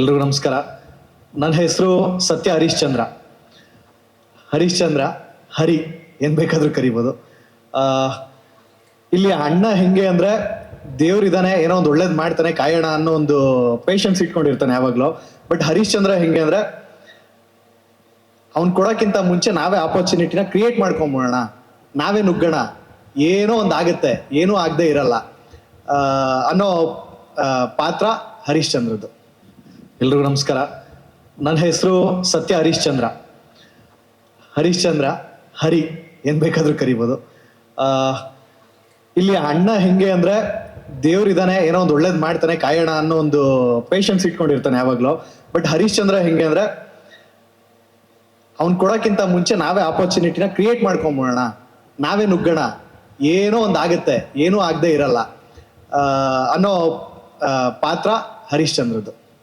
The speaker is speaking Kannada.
ಎಲ್ರಿಗೂ ನಮಸ್ಕಾರ. ನನ್ನ ಹೆಸರು ಸತ್ಯ ಹರಿಶ್ಚಂದ್ರ. ಹರಿ ಏನ್ ಬೇಕಾದ್ರೂ ಕರಿಬೋದು. ಇಲ್ಲಿ ಅಣ್ಣ ಹೆಂಗೆ ಅಂದ್ರೆ ದೇವ್ರಿದಾನೆ, ಏನೋ ಒಂದು ಒಳ್ಳೇದ್ ಮಾಡ್ತಾನೆ, ಕಾಯೋಣ ಅನ್ನೋ ಒಂದು ಪೇಷನ್ಸ್ ಇಟ್ಕೊಂಡಿರ್ತಾನೆ ಯಾವಾಗ್ಲೂ. ಬಟ್ ಹರಿಶ್ಚಂದ್ರ ಹೆಂಗೆ ಅಂದ್ರೆ ಅವ್ನ್ ಕೊಡೋಕ್ಕಿಂತ ಮುಂಚೆ ನಾವೇ ಆಪರ್ಚುನಿಟಿನ ಕ್ರಿಯೇಟ್ ಮಾಡ್ಕೊಂಬೋಣ, ನಾವೇ ನುಗ್ಗೋಣ, ಏನೋ ಒಂದು ಆಗುತ್ತೆ, ಏನೂ ಆಗದೆ ಇರಲ್ಲ ಅನ್ನೋ ಪಾತ್ರ ಹರಿಶ್ಚಂದ್ರದ್ದು. ಎಲ್ರಿಗೂ ನಮಸ್ಕಾರ. ನನ್ನ ಹೆಸರು ಸತ್ಯ ಹರಿಶ್ಚಂದ್ರ. ಹರಿ ಏನ್ ಬೇಕಾದ್ರೂ ಕರಿಬೋದು. ಇಲ್ಲಿ ಅಣ್ಣ ಹೆಂಗೆ ಅಂದ್ರೆ ದೇವ್ರಿದಾನೆ, ಏನೋ ಒಂದು ಒಳ್ಳೇದ್ ಮಾಡ್ತಾನೆ, ಕಾಯೋಣ ಅನ್ನೋ ಒಂದು ಪೇಷನ್ಸ್ ಇಟ್ಕೊಂಡಿರ್ತಾನೆ ಯಾವಾಗ್ಲೂ. ಬಟ್ ಹರಿಶ್ಚಂದ್ರ ಹೆಂಗೆ ಅಂದ್ರೆ ಅವ್ನ್ ಕೊಡೋಕ್ಕಿಂತ ಮುಂಚೆ ನಾವೇ ಆಪರ್ಚುನಿಟಿನ ಕ್ರಿಯೇಟ್ ಮಾಡ್ಕೊಂಬೋಣ, ನಾವೇ ನುಗ್ಗೋಣ, ಏನೋ ಒಂದು ಆಗುತ್ತೆ, ಏನೂ ಆಗದೆ ಇರಲ್ಲ ಅನ್ನೋ ಪಾತ್ರ ಹರಿಶ್ಚಂದ್ರದ್ದು.